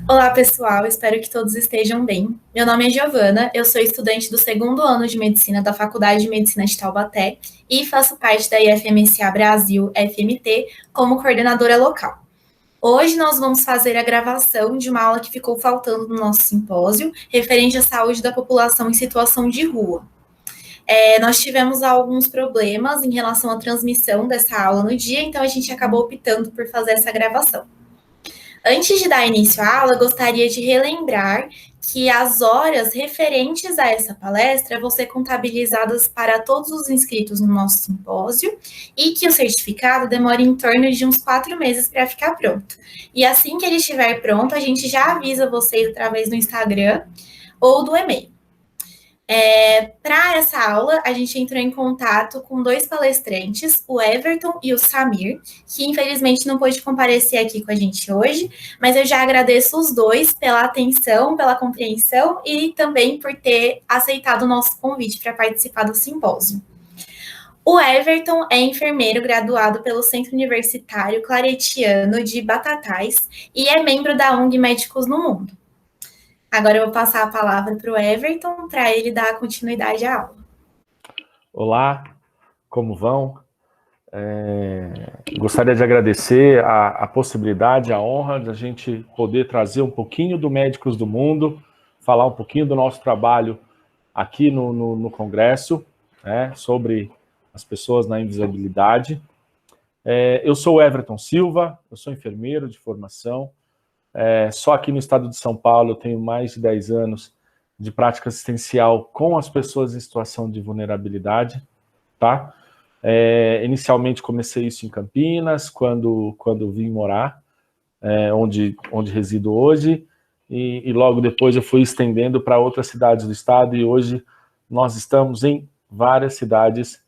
Olá, pessoal. Espero que todos estejam bem. Meu nome é Giovana, eu sou estudante do segundo ano de Medicina da Faculdade de Medicina de Taubaté e faço parte da IFMSA Brasil, FMT, como coordenadora local. Hoje nós vamos fazer a gravação de uma aula que ficou faltando no nosso simpósio, referente à saúde da população em situação de rua. Nós tivemos alguns problemas em relação à transmissão dessa aula no dia, então a gente acabou optando por fazer essa gravação. Antes de dar início à aula, gostaria de relembrar que as horas referentes a essa palestra vão ser contabilizadas para todos os inscritos no nosso simpósio e que o certificado demora em torno de uns 4 meses para ficar pronto. E assim que ele estiver pronto, a gente já avisa vocês através do Instagram ou do e-mail. Para essa aula, a gente entrou em contato com 2 palestrantes, o Everton e o Samir, que infelizmente não pôde comparecer aqui com a gente hoje, mas eu já agradeço os dois pela atenção, pela compreensão e também por ter aceitado o nosso convite para participar do simpósio. O Everton é enfermeiro graduado pelo Centro Universitário Claretiano de Batatais e é membro da ONG Médicos no Mundo. Agora eu vou passar a palavra para o Everton, para ele dar continuidade à aula. Olá, como vão? Gostaria de agradecer a possibilidade, a honra de a gente poder trazer um pouquinho do Médicos do Mundo, falar um pouquinho do nosso trabalho aqui no Congresso, né, sobre as pessoas na invisibilidade. Eu sou o Everton Silva, eu sou enfermeiro de formação. Só aqui no estado de São Paulo eu tenho mais de 10 anos de prática assistencial com as pessoas em situação de vulnerabilidade, tá? Inicialmente comecei isso em Campinas, quando vim morar, onde resido hoje, e logo depois eu fui estendendo para outras cidades do estado, e hoje nós estamos em várias cidades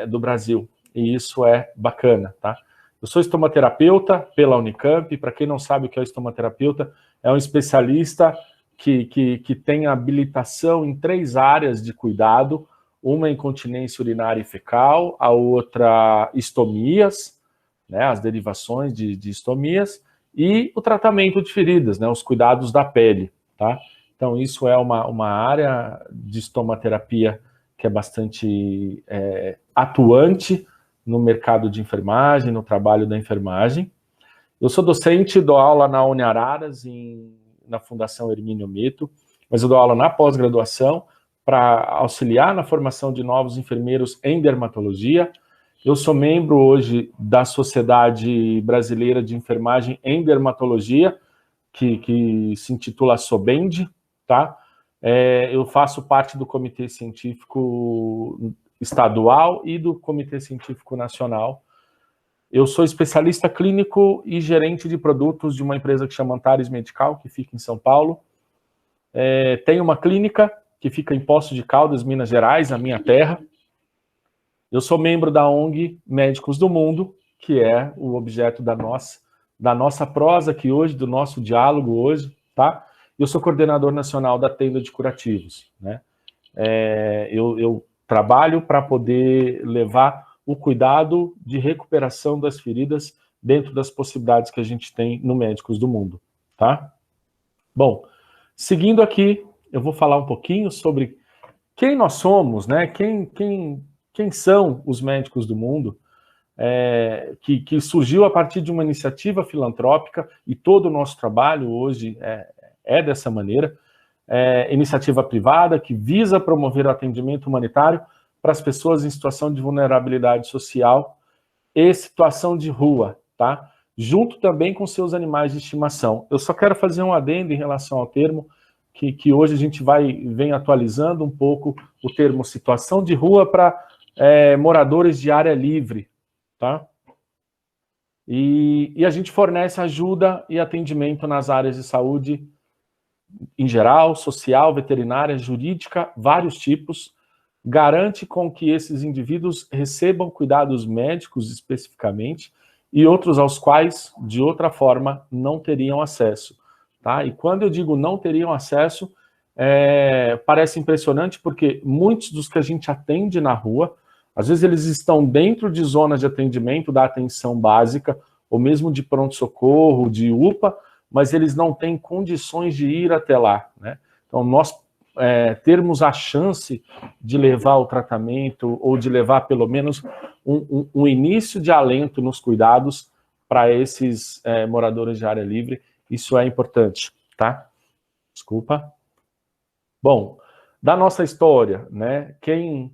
do Brasil, e isso é bacana, tá? Eu sou estomaterapeuta pela Unicamp. Para quem não sabe o que é estomaterapeuta, é um especialista que tem habilitação em 3 áreas de cuidado, uma incontinência urinária e fecal, a outra estomias, né, as derivações de estomias, e o tratamento de feridas, né, os cuidados da pele, tá? Então isso é uma área de estomaterapia que é bastante atuante no mercado de enfermagem, no trabalho da enfermagem. Eu sou docente, dou aula na Uniararas, na Fundação Hermínio Meto, mas eu dou aula na pós-graduação para auxiliar na formação de novos enfermeiros em dermatologia. Eu sou membro hoje da Sociedade Brasileira de Enfermagem em Dermatologia, que se intitula SOBEND, tá? Eu faço parte do Comitê Científico Estadual e do Comitê Científico Nacional. Eu sou especialista clínico e gerente de produtos de uma empresa que chama Antares Medical, que fica em São Paulo. Tenho uma clínica que fica em Poços de Caldas, Minas Gerais, na minha terra. Eu sou membro da ONG Médicos do Mundo, que é o objeto da nossa prosa aqui hoje, do nosso diálogo hoje, tá? Eu sou coordenador nacional da Tenda de Curativos, né? Eu trabalho para poder levar o cuidado de recuperação das feridas dentro das possibilidades que a gente tem no Médicos do Mundo, tá? Bom, seguindo aqui, eu vou falar um pouquinho sobre quem nós somos, né? Quem são os Médicos do Mundo, que surgiu a partir de uma iniciativa filantrópica, e todo o nosso trabalho hoje é dessa maneira. Iniciativa privada que visa promover o atendimento humanitário para as pessoas em situação de vulnerabilidade social e situação de rua, tá? Junto também com seus animais de estimação. Eu só quero fazer um adendo em relação ao termo, que hoje a gente vem atualizando um pouco o termo situação de rua para moradores de área livre, tá? E a gente fornece ajuda e atendimento nas áreas de saúde em geral, social, veterinária, jurídica, vários tipos, garante com que esses indivíduos recebam cuidados médicos especificamente e outros aos quais, de outra forma, não teriam acesso, tá? E quando eu digo não teriam acesso, parece impressionante porque muitos dos que a gente atende na rua, às vezes eles estão dentro de zonas de atendimento da atenção básica, ou mesmo de pronto-socorro, de UPA, mas eles não têm condições de ir até lá, né? Então, nós termos a chance de levar o tratamento ou de levar pelo menos um início de alento nos cuidados para esses moradores de área livre, isso é importante, tá? Desculpa. Bom, da nossa história, né? Quem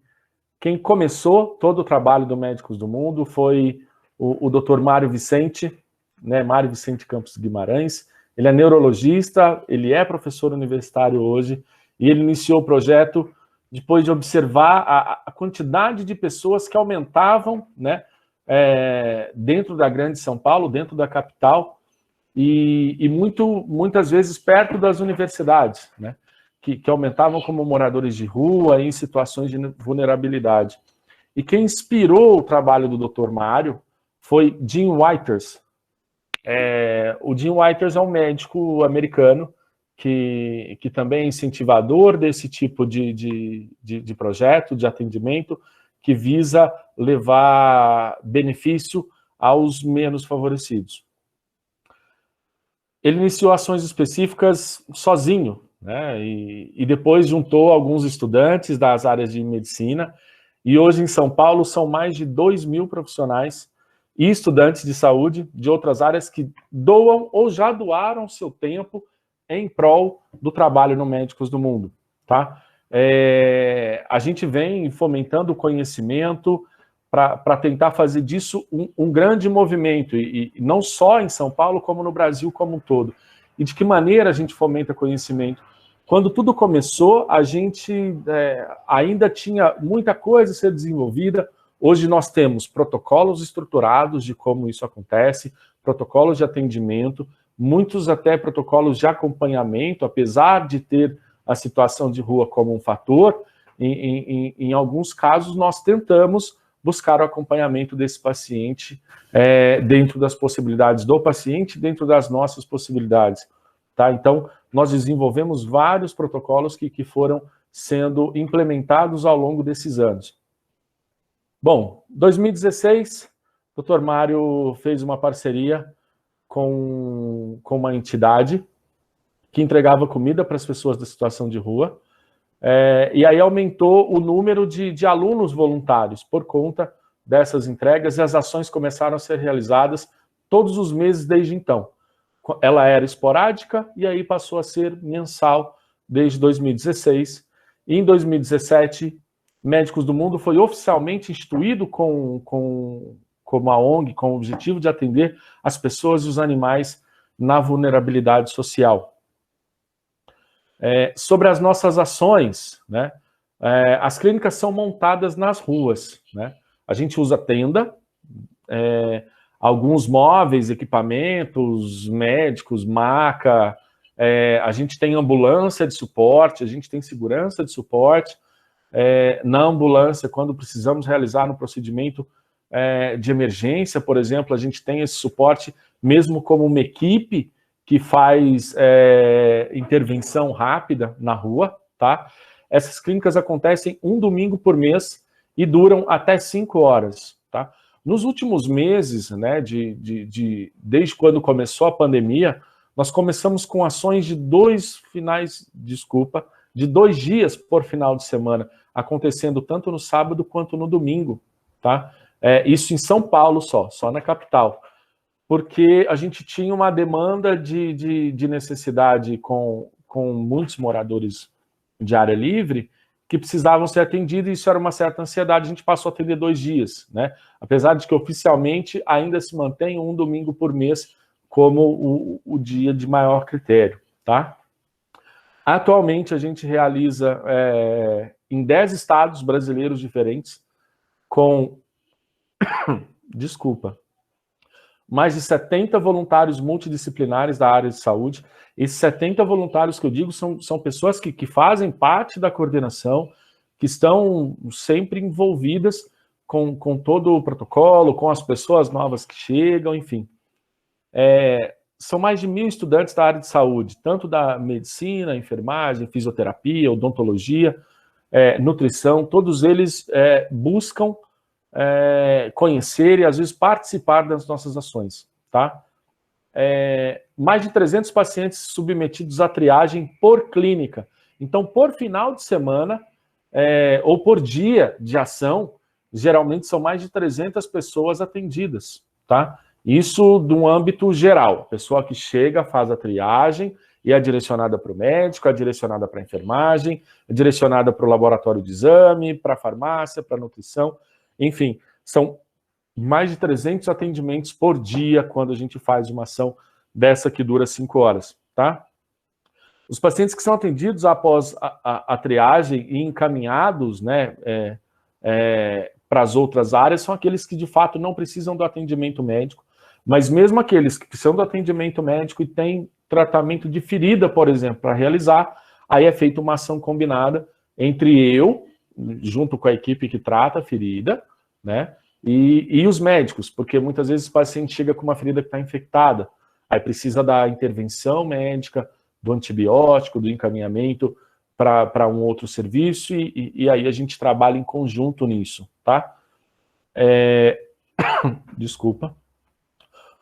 começou todo o trabalho do Médicos do Mundo foi o Dr. Mário Vicente, né? Mário Vicente Campos Guimarães. Ele é neurologista, ele é professor universitário hoje, e ele iniciou o projeto depois de observar a quantidade de pessoas que aumentavam, né, dentro da grande São Paulo, dentro da capital, e muitas vezes perto das universidades, né, que aumentavam como moradores de rua, em situações de vulnerabilidade. E quem inspirou o trabalho do Dr. Mário foi Jim Whiters. O Jim Whiters é um médico americano que também é incentivador desse tipo de projeto, de atendimento, que visa levar benefício aos menos favorecidos. Ele iniciou ações específicas sozinho, né? E depois juntou alguns estudantes das áreas de medicina, e hoje em São Paulo são mais de 2.000 profissionais e estudantes de saúde de outras áreas que doam ou já doaram seu tempo em prol do trabalho no Médicos do Mundo, tá? A gente vem fomentando o conhecimento para tentar fazer disso um grande movimento, e não só em São Paulo, como no Brasil como um todo. E de que maneira a gente fomenta conhecimento? Quando tudo começou, a gente ainda tinha muita coisa a ser desenvolvida. Hoje nós temos protocolos estruturados de como isso acontece, protocolos de atendimento, muitos até protocolos de acompanhamento, apesar de ter a situação de rua como um fator. Em alguns casos nós tentamos buscar o acompanhamento desse paciente dentro das possibilidades do paciente, dentro das nossas possibilidades, tá? Então, nós desenvolvemos vários protocolos que foram sendo implementados ao longo desses anos. Bom, 2016, o Dr. Mário fez uma parceria com uma entidade que entregava comida para as pessoas da situação de rua, e aí aumentou o número de alunos voluntários por conta dessas entregas, e as ações começaram a ser realizadas todos os meses desde então. Ela era esporádica e aí passou a ser mensal desde 2016. E em 2017, Médicos do Mundo foi oficialmente instituído como uma ONG, com o objetivo de atender as pessoas e os animais na vulnerabilidade social. Sobre as nossas ações, né? As clínicas são montadas nas ruas, né? A gente usa tenda, alguns móveis, equipamentos médicos, maca, a gente tem ambulância de suporte, a gente tem segurança de suporte. Na ambulância, quando precisamos realizar um procedimento de emergência, por exemplo, a gente tem esse suporte mesmo como uma equipe que faz intervenção rápida na rua, tá? Essas clínicas acontecem um domingo por mês e duram até 5 horas, tá? Nos últimos meses, né, desde quando começou a pandemia, nós começamos com ações de 2 dias por final de semana, acontecendo tanto no sábado quanto no domingo, tá? Isso em São Paulo só na capital, porque a gente tinha uma demanda de necessidade com muitos moradores de área livre que precisavam ser atendidos, e isso era uma certa ansiedade, a gente passou a atender 2 dias, né? Apesar de que oficialmente ainda se mantém um domingo por mês como o dia de maior critério, tá? Atualmente a gente realiza em 10 estados brasileiros diferentes, com mais de 70 voluntários multidisciplinares da área de saúde. Esses 70 voluntários que eu digo são pessoas que fazem parte da coordenação, que estão sempre envolvidas com todo o protocolo, com as pessoas novas que chegam, enfim. São mais de 1.000 estudantes da área de saúde, tanto da medicina, enfermagem, fisioterapia, odontologia, nutrição, todos eles buscam conhecer e às vezes participar das nossas ações, tá? mais de 300 pacientes submetidos à triagem por clínica. Então, por final de semana, ou por dia de ação, geralmente são mais de 300 pessoas atendidas, tá? Isso de um âmbito geral. A pessoa que chega, faz a triagem e é direcionada para o médico, é direcionada para a enfermagem, é direcionada para o laboratório de exame, para a farmácia, para a nutrição, enfim, são mais de 300 atendimentos por dia quando a gente faz uma ação dessa que dura 5 horas, tá? Os pacientes que são atendidos após a triagem e encaminhados, né, para as outras áreas são aqueles que de fato não precisam do atendimento médico, mas mesmo aqueles que precisam do atendimento médico e têm tratamento de ferida, por exemplo, para realizar, aí é feita uma ação combinada entre eu, junto com a equipe que trata a ferida, né, e os médicos, porque muitas vezes o paciente chega com uma ferida que está infectada, aí precisa da intervenção médica, do antibiótico, do encaminhamento para um outro serviço, e aí a gente trabalha em conjunto nisso, tá? Desculpa.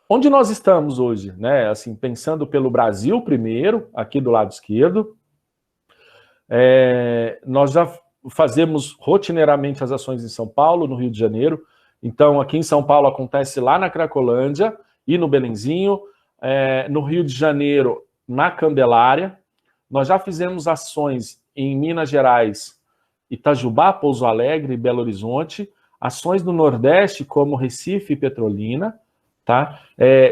Onde nós estamos hoje, né? Assim, pensando pelo Brasil primeiro, aqui do lado esquerdo, nós já fazemos rotineiramente as ações em São Paulo, no Rio de Janeiro. Então, aqui em São Paulo acontece lá na Cracolândia e no Belenzinho. No Rio de Janeiro, na Candelária. Nós já fizemos ações em Minas Gerais, Itajubá, Pouso Alegre e Belo Horizonte. Ações no Nordeste, como Recife e Petrolina. Tá?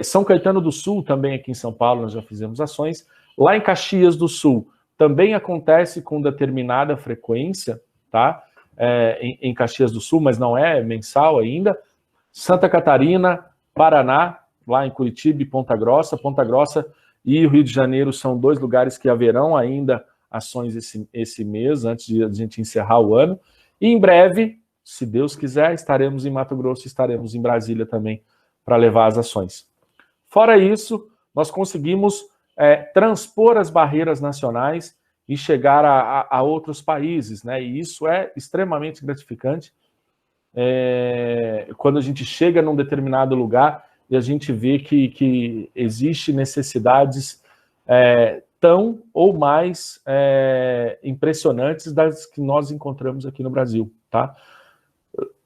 São Caetano do Sul, também aqui em São Paulo, nós já fizemos ações. Lá em Caxias do Sul, também acontece com determinada frequência, tá? Em Caxias do Sul, mas não é mensal ainda. Santa Catarina, Paraná, lá em Curitiba e Ponta Grossa. Ponta Grossa e o Rio de Janeiro são 2 lugares que haverão ainda ações esse mês, antes de a gente encerrar o ano. E em breve, se Deus quiser, estaremos em Mato Grosso, estaremos em Brasília também para levar as ações. Fora isso, nós conseguimos transpor as barreiras nacionais e chegar a outros países, né? E isso é extremamente gratificante quando a gente chega num determinado lugar e a gente vê que existe necessidades tão ou mais impressionantes das que nós encontramos aqui no Brasil, tá?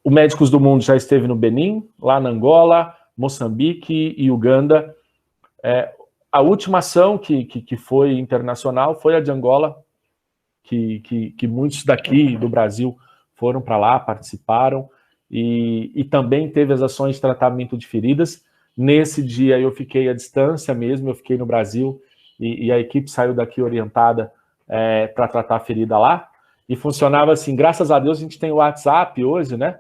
O Médicos do Mundo já esteve no Benin, lá na Angola, Moçambique e Uganda. A última ação que foi internacional foi a de Angola, que muitos daqui do Brasil foram para lá, participaram, e também teve as ações de tratamento de feridas. Nesse dia eu fiquei à distância mesmo, eu fiquei no Brasil, e a equipe saiu daqui orientada para tratar a ferida lá, e funcionava assim, graças a Deus a gente tem o WhatsApp hoje, né?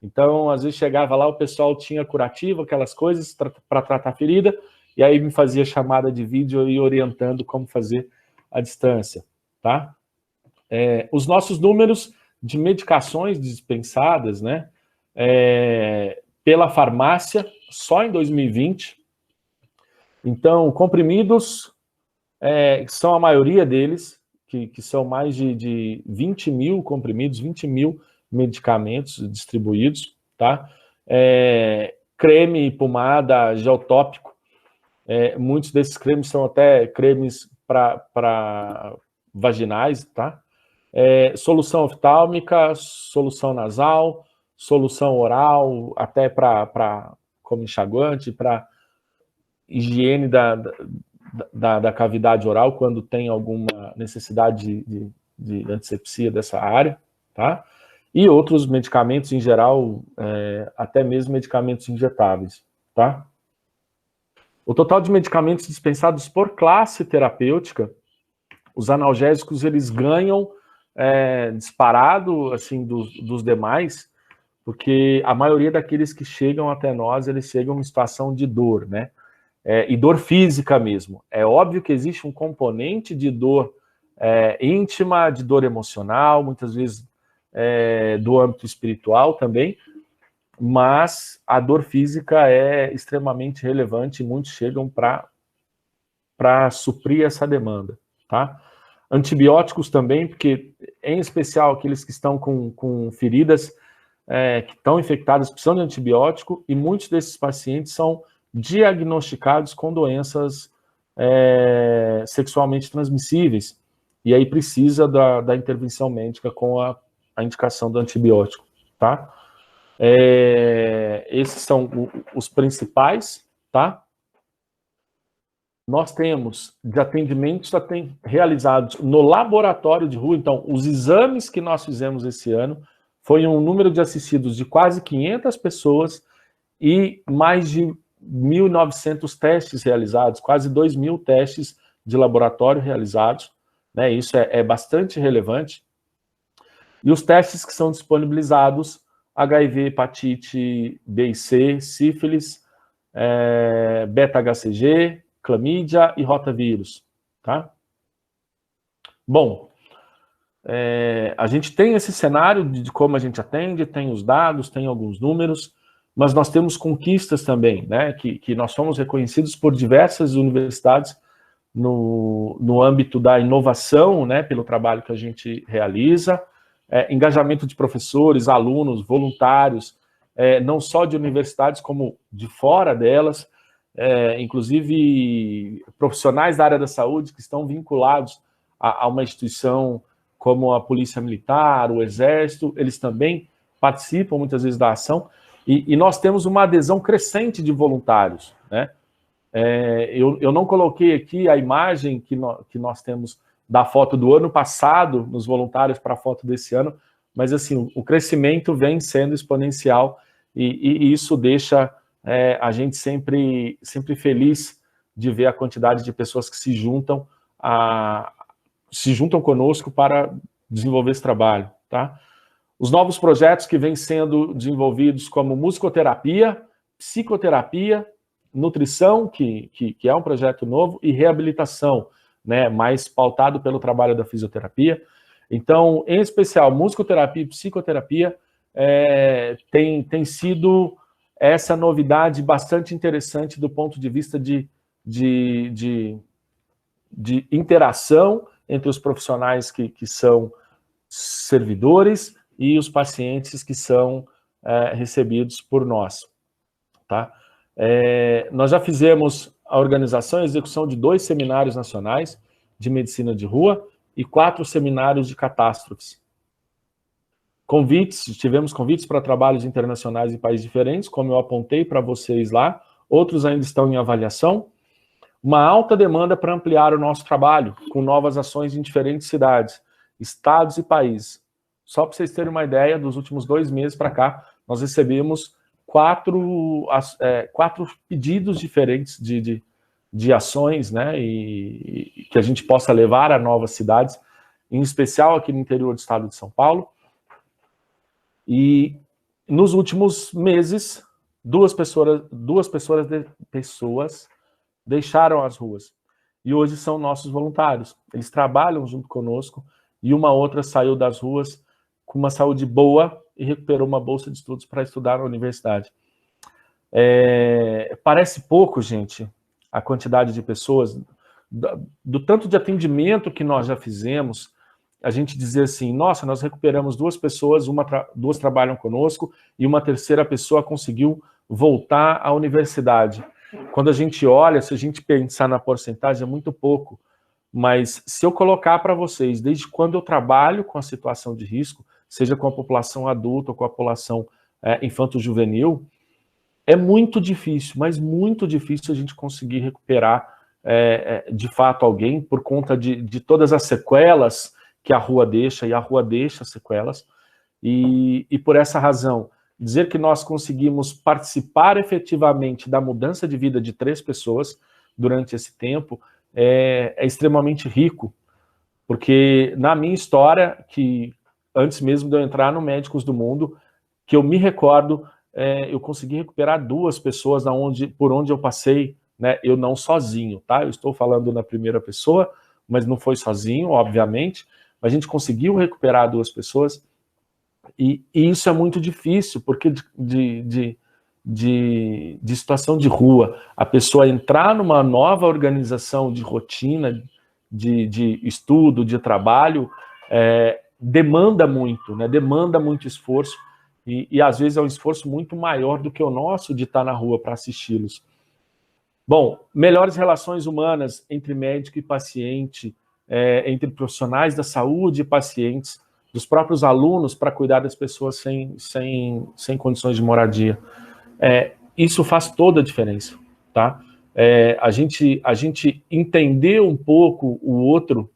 Então, às vezes chegava lá, o pessoal tinha curativo, aquelas coisas para tratar a ferida, e aí me fazia chamada de vídeo e orientando como fazer à distância, tá? Os nossos números de medicações dispensadas, né, pela farmácia, só em 2020. Então, comprimidos, são a maioria deles, que são mais de 20 mil comprimidos, 20 mil medicamentos distribuídos, tá? Creme, pomada, gel tópico, muitos desses cremes são até cremes para vaginais, tá? Solução oftálmica, solução nasal, solução oral, até como enxaguante, para higiene da cavidade oral, quando tem alguma necessidade de antisepsia dessa área, tá? E outros medicamentos em geral, até mesmo medicamentos injetáveis, tá? O total de medicamentos dispensados por classe terapêutica, os analgésicos, eles ganham disparado, assim, dos demais, porque a maioria daqueles que chegam até nós, eles chegam em situação de dor, né? E dor física mesmo. É óbvio que existe um componente de dor íntima, de dor emocional, muitas vezes do âmbito espiritual também, mas a dor física é extremamente relevante e muitos chegam para suprir essa demanda, tá? Antibióticos também, porque, em especial, aqueles que estão com feridas que estão infectadas precisam de antibiótico, e muitos desses pacientes são diagnosticados com doenças sexualmente transmissíveis, e aí precisa da intervenção médica com a indicação do antibiótico, tá? Esses são os principais, tá? Nós temos de atendimentos realizados no laboratório de rua. Então, os exames que nós fizemos esse ano foi um número de assistidos de quase 500 pessoas e mais de 1.900 testes realizados, quase 2.000 testes de laboratório realizados, né? Isso é bastante relevante. E os testes que são disponibilizados: HIV, hepatite B e C, sífilis, beta-HCG, clamídia e rotavírus, tá? Bom, a gente tem esse cenário de como a gente atende, tem os dados, tem alguns números, mas nós temos conquistas também, né? Que nós somos reconhecidos por diversas universidades no âmbito da inovação, né? Pelo trabalho que a gente realiza, engajamento de professores, alunos, voluntários, não só de universidades como de fora delas, inclusive profissionais da área da saúde que estão vinculados a uma instituição como a Polícia Militar, o Exército, eles também participam muitas vezes da ação, e nós temos uma adesão crescente de voluntários, né? Eu não coloquei aqui a imagem que nós temos da foto do ano passado, nos voluntários, para a foto desse ano, mas assim, o crescimento vem sendo exponencial, e isso deixa a gente sempre feliz de ver a quantidade de pessoas que se juntam conosco para desenvolver esse trabalho, tá? Os novos projetos que vêm sendo desenvolvidos, como musicoterapia, psicoterapia, nutrição, que é um projeto novo, e reabilitação, né, mais pautado pelo trabalho da fisioterapia. Então, em especial, musicoterapia e psicoterapia tem sido essa novidade bastante interessante do ponto de vista de interação entre os profissionais que são servidores e os pacientes que são recebidos por nós, tá? Nós já fizemos a organização e execução de 2 seminários nacionais de medicina de rua e 4 seminários de catástrofes. Tivemos convites para trabalhos internacionais em países diferentes, como eu apontei para vocês lá, outros ainda estão em avaliação. Uma alta demanda para ampliar o nosso trabalho, com novas ações em diferentes cidades, estados e países. Só para vocês terem uma ideia, dos últimos 2 meses para cá, nós recebemos 4 pedidos diferentes de ações, né, e que a gente possa levar a novas cidades, em especial aqui no interior do estado de São Paulo. E nos últimos meses, duas pessoas deixaram as ruas e hoje são nossos voluntários. Eles trabalham junto conosco, e uma outra saiu das ruas com uma saúde boa e recuperou uma bolsa de estudos para estudar na universidade. Parece pouco, gente, a quantidade de pessoas, do tanto de atendimento que nós já fizemos, a gente dizer assim: nossa, nós recuperamos 2 pessoas, 2 trabalham conosco, e uma terceira pessoa conseguiu voltar à universidade. Quando a gente olha, se a gente pensar na porcentagem, é muito pouco, mas se eu colocar para vocês, desde quando eu trabalho com a situação de risco, seja com a população adulta ou com a população infanto-juvenil, é muito difícil, mas muito difícil a gente conseguir recuperar de fato alguém, por conta de todas as sequelas que a rua deixa, e a rua deixa sequelas, e por essa razão, dizer que nós conseguimos participar efetivamente da mudança de vida de 3 pessoas durante esse tempo é extremamente rico, porque na minha história, que antes mesmo de eu entrar no Médicos do Mundo, que eu me recordo, eu consegui recuperar 2 pessoas por onde eu passei, né, eu não sozinho, tá? Eu estou falando na primeira pessoa, mas não foi sozinho, obviamente, mas a gente conseguiu recuperar 2 pessoas, e isso é muito difícil, porque de situação de rua, a pessoa entrar numa nova organização de rotina, de estudo, de trabalho, demanda muito, né? Demanda muito esforço, e às vezes é um esforço muito maior do que o nosso de estar na rua para assisti-los. Bom, melhores relações humanas entre médico e paciente, entre profissionais da saúde e pacientes, dos próprios alunos para cuidar das pessoas sem condições de moradia. Isso faz toda a diferença, tá? A gente entender um pouco o outro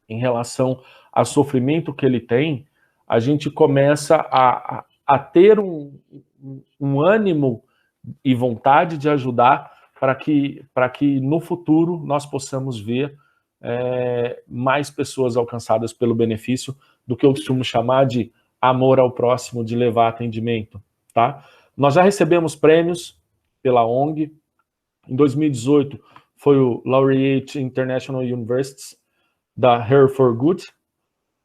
em relação ao sofrimento que ele tem, a gente começa a ter um ânimo e vontade de ajudar para que no futuro nós possamos ver mais pessoas alcançadas pelo benefício do que eu costumo chamar de amor ao próximo, de levar atendimento, tá? Nós já recebemos prêmios pela ONG. Em 2018 foi o Laureate International Universities da Hair for Good.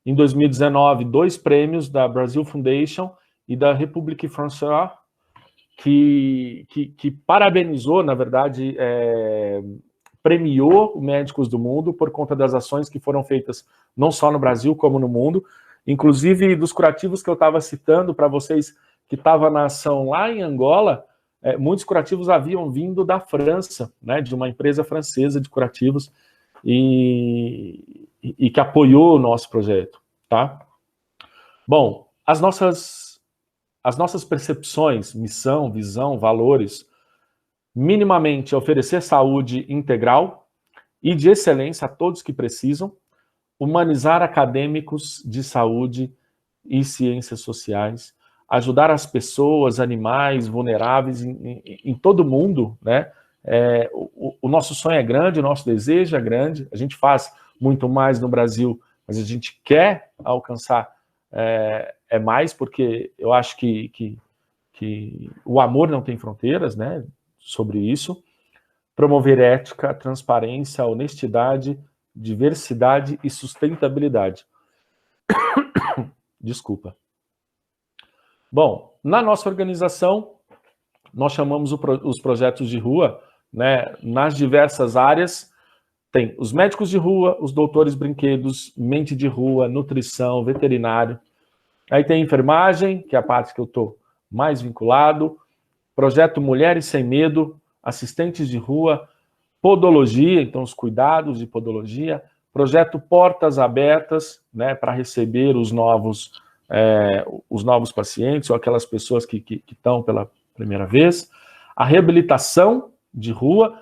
Em 2019, 2 prêmios da Brazil Foundation e da République Française, que parabenizou, na verdade, premiou os médicos do mundo por conta das ações que foram feitas não só no Brasil, como no mundo, inclusive dos curativos que eu estava citando para vocês, que estava na ação lá em Angola, muitos curativos haviam vindo da França, né, de uma empresa francesa de curativos, e que apoiou o nosso projeto, tá? Bom, as nossas percepções, missão, visão, valores, minimamente oferecer saúde integral e de excelência a todos que precisam, humanizar acadêmicos de saúde e ciências sociais, ajudar as pessoas, animais vulneráveis em todo mundo, né? O nosso sonho é grande, o nosso desejo é grande, a gente faz muito mais no Brasil, mas a gente quer alcançar mais, porque eu acho que o amor não tem fronteiras, né? Sobre isso. Promover ética, transparência, honestidade, diversidade e sustentabilidade. Desculpa. Bom, na nossa organização, nós chamamos os projetos de rua, né, nas diversas áreas. Tem os médicos de rua, os doutores brinquedos, mente de rua, nutrição, veterinário. Aí tem enfermagem, que é a parte que eu estou mais vinculado, projeto Mulheres Sem Medo, assistentes de rua, podologia, então os cuidados de podologia, projeto Portas Abertas, né, para receber os novos pacientes ou aquelas pessoas que estão pela primeira vez, a reabilitação de rua,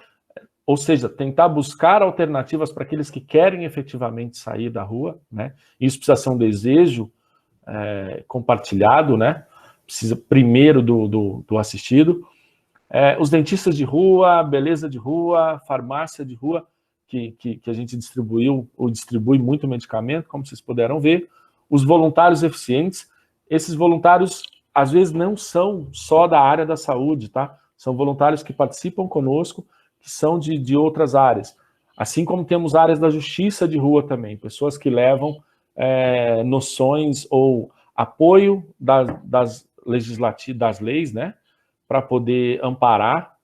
ou seja, tentar buscar alternativas para aqueles que querem efetivamente sair da rua, né? Isso precisa ser um desejo compartilhado, né? Precisa primeiro do assistido. Os dentistas de rua, beleza de rua, farmácia de rua, que a gente distribuiu ou distribui muito medicamento, como vocês puderam ver. Os voluntários eficientes, esses voluntários às vezes não são só da área da saúde, tá? São voluntários que participam conosco, que são de outras áreas. Assim como temos áreas da justiça de rua também, pessoas que levam noções ou apoio das leis, né? Para poder amparar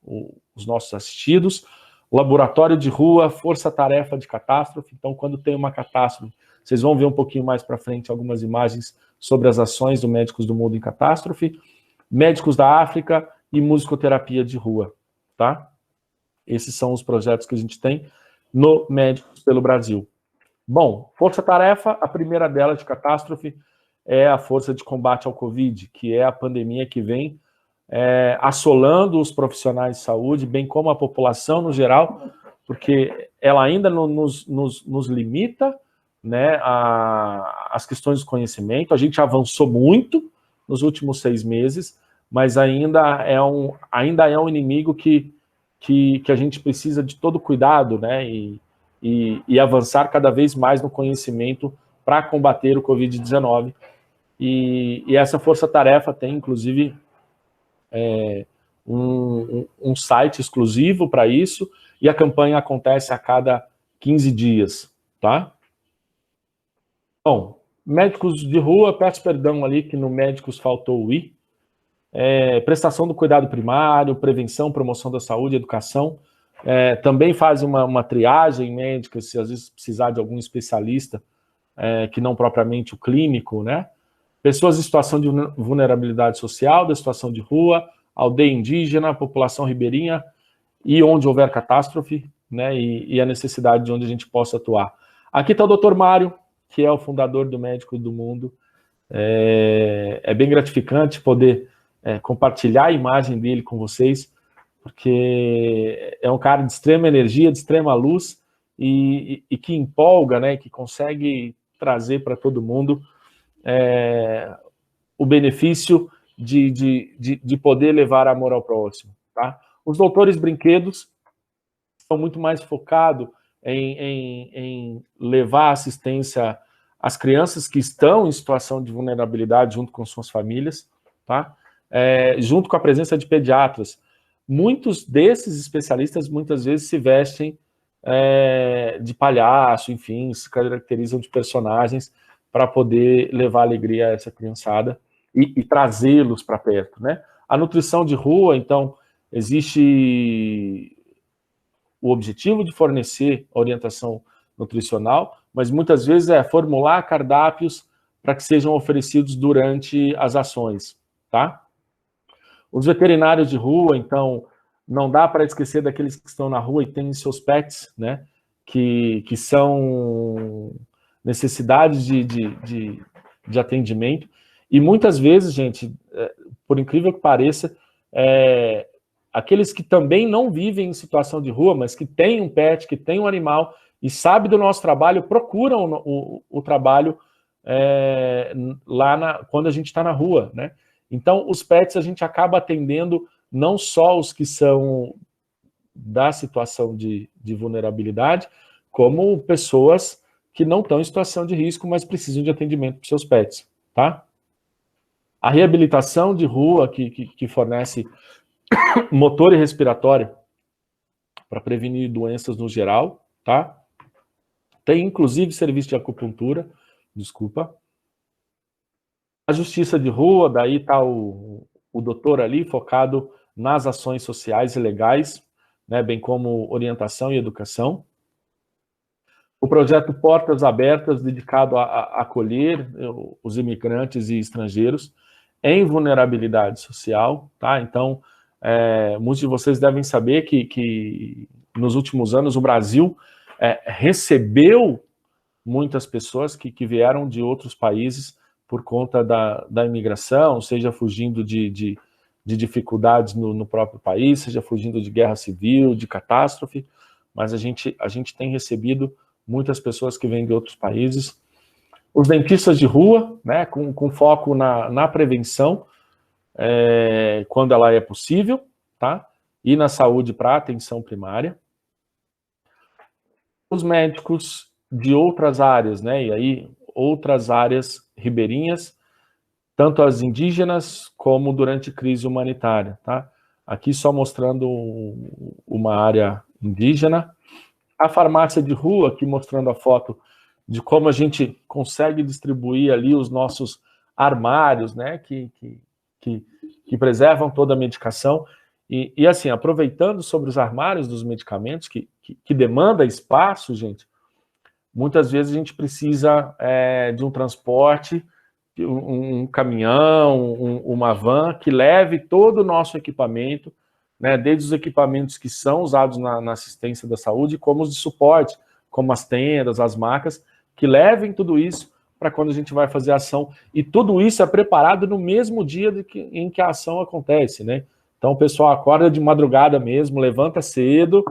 os nossos assistidos. Laboratório de rua, força-tarefa de catástrofe. Então, quando tem uma catástrofe, vocês vão ver um pouquinho mais para frente algumas imagens sobre as ações do Médicos do Mundo em Catástrofe. Médicos da África e musicoterapia de rua, tá? Esses são os projetos que a gente tem no Médicos pelo Brasil. Bom, força-tarefa, a primeira dela de catástrofe é a força de combate ao Covid, que é a pandemia que vem assolando os profissionais de saúde, bem como a população no geral, porque ela ainda nos limita, né, as questões de conhecimento. A gente avançou muito nos últimos 6 meses, mas ainda é um inimigo que a gente precisa de todo cuidado, né, e avançar cada vez mais no conhecimento para combater o Covid-19. E essa força-tarefa tem, inclusive, um site exclusivo para isso, e a campanha acontece a cada 15 dias, tá? Bom, médicos de rua, peço perdão ali que no médicos faltou o I. Prestação do cuidado primário, prevenção, promoção da saúde, educação. Também faz uma triagem médica, se às vezes precisar de algum especialista, que não propriamente o clínico, né? Pessoas em situação de vulnerabilidade social, da situação de rua, aldeia indígena, população ribeirinha e onde houver catástrofe, né, e a necessidade de onde a gente possa atuar. Aqui está o Dr. Mário, que é o fundador do Médicos do Mundo. É bem gratificante poder compartilhar a imagem dele com vocês, porque é um cara de extrema energia, de extrema luz, e que empolga, né, que consegue trazer para todo mundo o benefício de poder levar amor ao próximo. Tá? Os doutores brinquedos são muito mais focados em levar assistência às crianças que estão em situação de vulnerabilidade junto com suas famílias, tá? Junto com a presença de pediatras. Muitos desses especialistas, muitas vezes, se vestem de palhaço, enfim, se caracterizam de personagens para poder levar alegria a essa criançada e trazê-los para perto, né? A nutrição de rua, então, existe o objetivo de fornecer orientação nutricional, mas muitas vezes formular cardápios para que sejam oferecidos durante as ações, tá? Os veterinários de rua, então, não dá para esquecer daqueles que estão na rua e têm seus pets, né? Que são necessidades de atendimento. E muitas vezes, gente, por incrível que pareça, aqueles que também não vivem em situação de rua, mas que têm um pet, que têm um animal e sabem do nosso trabalho, procuram o trabalho quando a gente está na rua, né? Então, os pets a gente acaba atendendo não só os que são da situação de vulnerabilidade, como pessoas que não estão em situação de risco, mas precisam de atendimento para seus pets, tá? A reabilitação de rua, que fornece motor e respiratório para prevenir doenças no geral, tá? Tem, inclusive, serviço de acupuntura, desculpa. A justiça de rua, daí está o doutor ali, focado nas ações sociais e legais, né, bem como orientação e educação. O projeto Portas Abertas, dedicado a acolher os imigrantes e estrangeiros em vulnerabilidade social, tá? Então, muitos de vocês devem saber que nos últimos anos o Brasil recebeu muitas pessoas que vieram de outros países por conta da imigração, seja fugindo de dificuldades no próprio país, seja fugindo de guerra civil, de catástrofe, mas a gente tem recebido muitas pessoas que vêm de outros países. Os dentistas de rua, né, com foco na prevenção, quando ela é possível, tá? E na saúde para atenção primária. Os médicos de outras áreas, né, e aí outras áreas ribeirinhas, tanto as indígenas como durante crise humanitária, tá? Aqui só mostrando uma área indígena. A farmácia de rua, aqui mostrando a foto de como a gente consegue distribuir ali os nossos armários, né, que preservam toda a medicação. E assim, aproveitando sobre os armários dos medicamentos, que demanda espaço, gente, muitas vezes a gente precisa de um transporte, um caminhão, uma van, que leve todo o nosso equipamento, né, desde os equipamentos que são usados na assistência da saúde, como os de suporte, como as tendas, as macas, que levem tudo isso para quando a gente vai fazer a ação. E tudo isso é preparado no mesmo dia em que a ação acontece, né? Então o pessoal acorda de madrugada mesmo, levanta cedo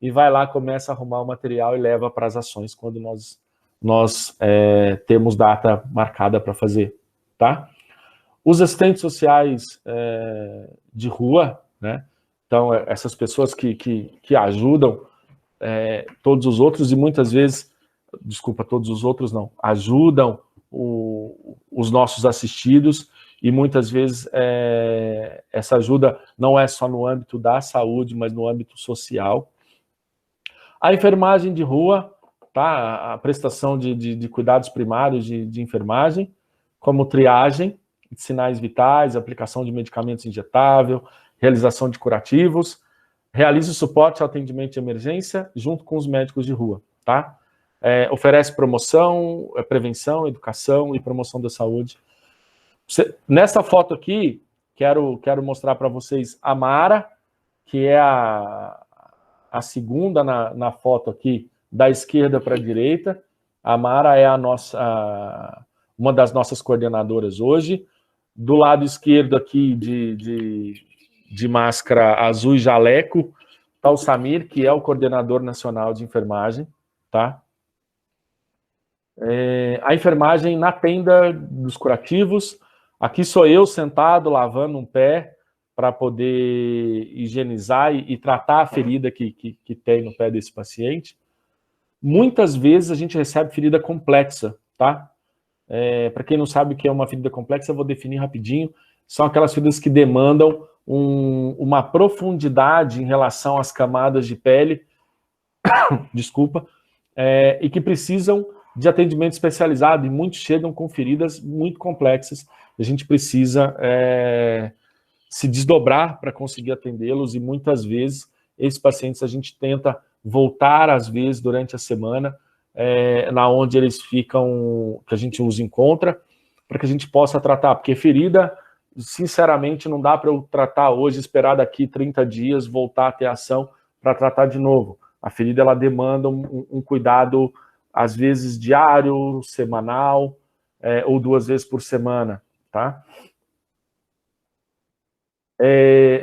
e vai lá, começa a arrumar o material e leva para as ações quando nós temos data marcada para fazer, tá? Os assistentes sociais de rua, né? Então, essas pessoas que ajudam todos os outros e muitas vezes, desculpa, todos os outros não, ajudam os nossos assistidos e muitas vezes essa ajuda não é só no âmbito da saúde, mas no âmbito social. A enfermagem de rua, tá? A prestação de cuidados primários de enfermagem, como triagem de sinais vitais, aplicação de medicamentos injetáveis, realização de curativos, realiza o suporte ao atendimento de emergência junto com os médicos de rua, tá? Oferece promoção, prevenção, educação e promoção da saúde. Nessa foto aqui, quero mostrar para vocês a Mara, que é a a segunda na foto aqui, da esquerda para a direita. A Mara é uma das nossas coordenadoras hoje. Do lado esquerdo aqui, de máscara azul e jaleco, está o Samir, que é o coordenador nacional de enfermagem, tá? A enfermagem na tenda dos curativos. Aqui sou eu sentado, lavando um pé, para poder higienizar e tratar a ferida que tem no pé desse paciente. Muitas vezes a gente recebe ferida complexa, tá? Para quem não sabe o que é uma ferida complexa, eu vou definir rapidinho. São aquelas feridas que demandam uma profundidade em relação às camadas de pele, desculpa, e que precisam de atendimento especializado, e muitos chegam com feridas muito complexas. A gente precisa se desdobrar para conseguir atendê-los, e muitas vezes esses pacientes a gente tenta voltar, às vezes, durante a semana, na onde eles ficam, que a gente os encontra, para que a gente possa tratar, porque ferida, sinceramente, não dá para eu tratar hoje, esperar daqui 30 dias, voltar a ter ação para tratar de novo. A ferida, ela demanda um cuidado, às vezes, diário, semanal, ou 2 vezes por semana, tá?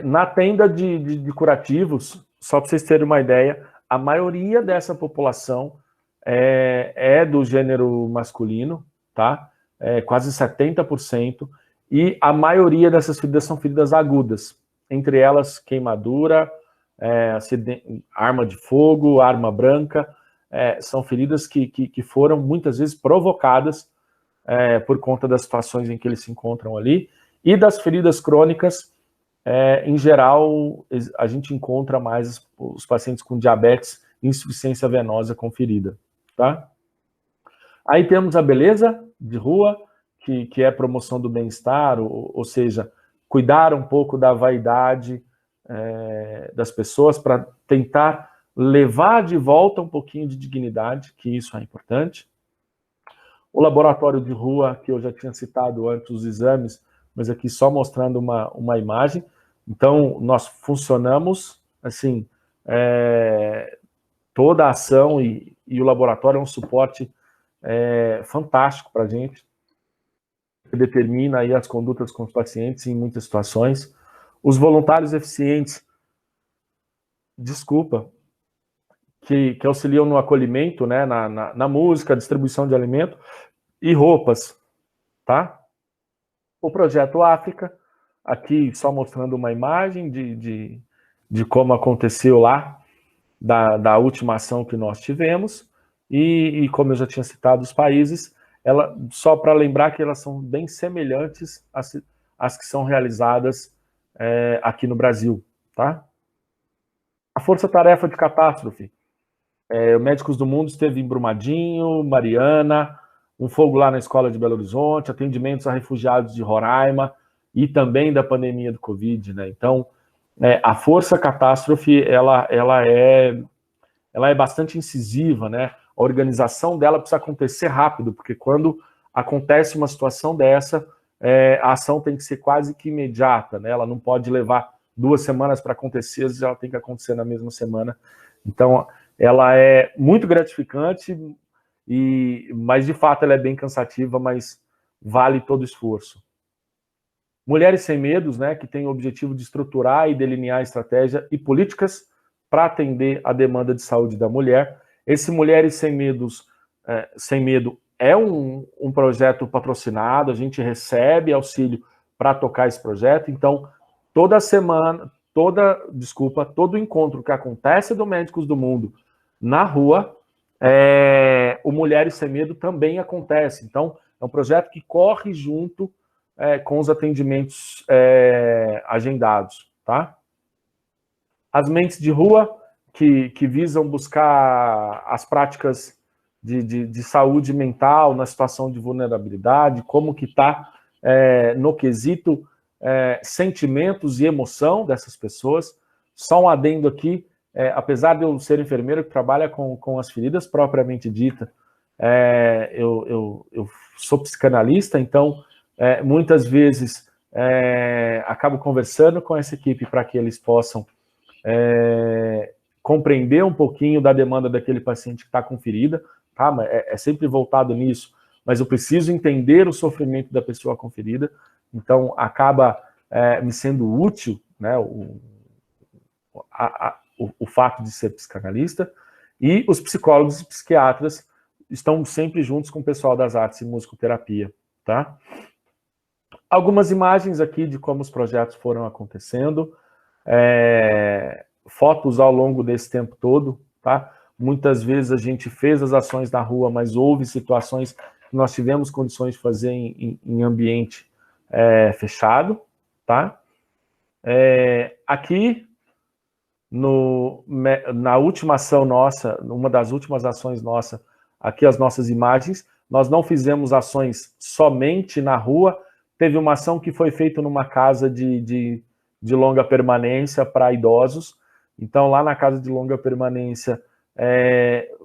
Na tenda de curativos, só para vocês terem uma ideia, a maioria dessa população é do gênero masculino, tá? Quase 70%, e a maioria dessas feridas são feridas agudas, entre elas queimadura, arma de fogo, arma branca, são feridas que foram muitas vezes provocadas por conta das situações em que eles se encontram ali, e das feridas crônicas. Em geral, a gente encontra mais os pacientes com diabetes e insuficiência venosa com ferida, tá? Aí temos a beleza de rua, que é promoção do bem-estar, ou seja, cuidar um pouco da vaidade das pessoas para tentar levar de volta um pouquinho de dignidade, que isso é importante. O laboratório de rua, que eu já tinha citado antes, os exames, mas aqui só mostrando uma imagem. Então, nós funcionamos, assim, toda a ação e o laboratório é um suporte fantástico para a gente, que determina aí as condutas com os pacientes em muitas situações. Os voluntários eficientes, que auxiliam no acolhimento, né, na música, distribuição de alimento e roupas, tá? O Projeto África, aqui só mostrando uma imagem de como aconteceu lá, da última ação que nós tivemos, e como eu já tinha citado os países, só para lembrar que elas são bem semelhantes às que são realizadas aqui no Brasil, tá? A Força-Tarefa de Catástrofe. O Médicos do Mundo esteve em Brumadinho, Mariana, um fogo lá na escola de Belo Horizonte, atendimentos a refugiados de Roraima e também da pandemia do Covid, né? Então, a Força Catástrofe, ela é bastante incisiva, né? A organização dela precisa acontecer rápido, porque quando acontece uma situação dessa, a ação tem que ser quase que imediata, né? Ela não pode levar 2 semanas para acontecer, às vezes ela tem que acontecer na mesma semana. Então, ela é muito gratificante, mas de fato ela é bem cansativa, mas vale todo o esforço. Mulheres Sem Medos, né, que tem o objetivo de estruturar e delinear estratégia e políticas para atender a demanda de saúde da mulher. Esse Mulheres Sem Medo é um projeto patrocinado, a gente recebe auxílio para tocar esse projeto, então toda semana, todo encontro que acontece do Médicos do Mundo na rua, o Mulheres Sem Medo também acontece. Então, é um projeto que corre junto com os atendimentos agendados, tá? As Mentes de Rua, que visam buscar as práticas de saúde mental na situação de vulnerabilidade, como que está no quesito sentimentos e emoção dessas pessoas. Só um adendo aqui, apesar de eu ser enfermeiro que trabalha com as feridas propriamente dita, eu sou psicanalista, então muitas vezes acabo conversando com essa equipe para que eles possam compreender um pouquinho da demanda daquele paciente que está com ferida, tá? É sempre voltado nisso, mas eu preciso entender o sofrimento da pessoa com ferida, então acaba me sendo útil, né, o fato de ser psicanalista, e os psicólogos e psiquiatras estão sempre juntos com o pessoal das artes e musicoterapia, tá? Algumas imagens aqui de como os projetos foram acontecendo, fotos ao longo desse tempo todo, tá? Muitas vezes a gente fez as ações na rua, mas houve situações que nós tivemos condições de fazer em ambiente fechado, tá? Aqui, na última ação nossa, numa das últimas ações nossa, aqui as nossas imagens, nós não fizemos ações somente na rua, teve uma ação que foi feita numa casa de longa permanência para idosos, então lá na casa de longa permanência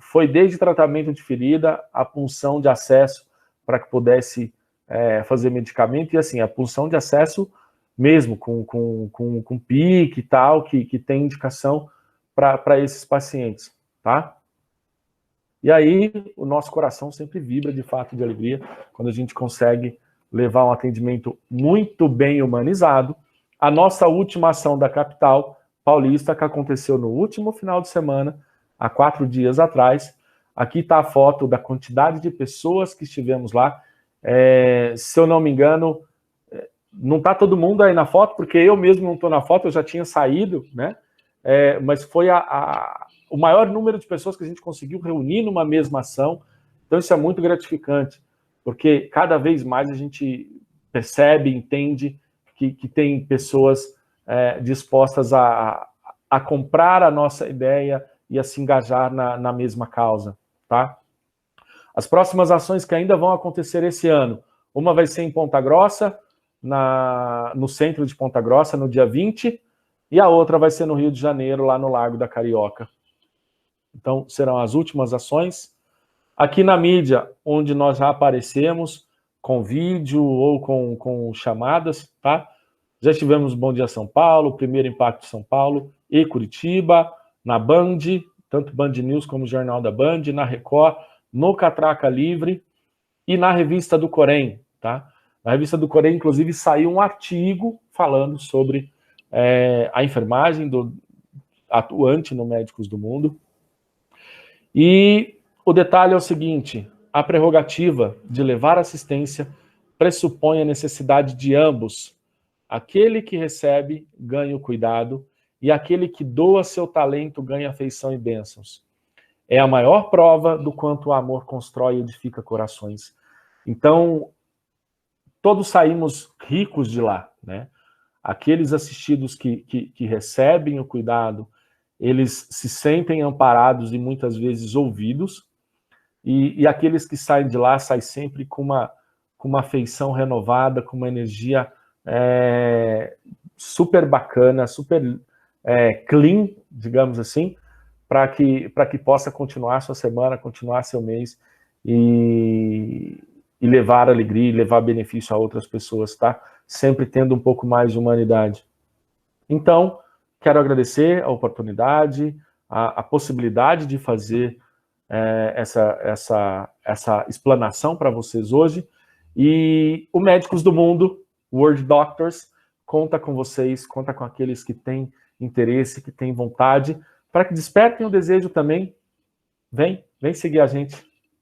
foi desde tratamento de ferida, a punção de acesso para que pudesse fazer medicamento, e assim, a punção de acesso mesmo, com pique e tal, que tem indicação para esses pacientes, tá? E aí, o nosso coração sempre vibra de fato de alegria quando a gente consegue levar um atendimento muito bem humanizado. A nossa última ação da capital paulista, que aconteceu no último final de semana, há 4 dias atrás. Aqui está a foto da quantidade de pessoas que estivemos lá. Se eu não me engano, não está todo mundo aí na foto, porque eu mesmo não estou na foto, eu já tinha saído, né? Mas foi o maior número de pessoas que a gente conseguiu reunir numa mesma ação. Então isso é muito gratificante, porque cada vez mais a gente percebe, entende que tem pessoas dispostas a comprar a nossa ideia e a se engajar na mesma causa, tá? As próximas ações que ainda vão acontecer esse ano, uma vai ser em Ponta Grossa, no centro de Ponta Grossa, no dia 20, e a outra vai ser no Rio de Janeiro, lá no Largo da Carioca. Então, serão as últimas ações. Aqui na mídia, onde nós já aparecemos, com vídeo ou com chamadas, tá? Já estivemos no Bom Dia São Paulo, Primeiro Impacto São Paulo e Curitiba, na Band, tanto Band News como Jornal da Band, na Record, no Catraca Livre e na Revista do Corém, tá? Na Revista do Corém, inclusive, saiu um artigo falando sobre a enfermagem atuante no Médicos do Mundo. E o detalhe é o seguinte: a prerrogativa de levar assistência pressupõe a necessidade de ambos. Aquele que recebe ganha o cuidado e aquele que doa seu talento ganha afeição e bênçãos. É a maior prova do quanto o amor constrói e edifica corações. Então, todos saímos ricos de lá, né? Aqueles assistidos que recebem o cuidado, eles se sentem amparados e muitas vezes ouvidos, e aqueles que saem de lá saem sempre com uma afeição renovada, com uma energia super bacana, super clean, digamos assim, para que possa continuar sua semana, continuar seu mês e levar alegria, e levar benefício a outras pessoas, tá? Sempre tendo um pouco mais de humanidade. Então, quero agradecer a oportunidade, a possibilidade de fazer essa explanação para vocês hoje. E o Médicos do Mundo, World Doctors, conta com vocês, conta com aqueles que têm interesse, que têm vontade, para que despertem o desejo também. Vem seguir a gente.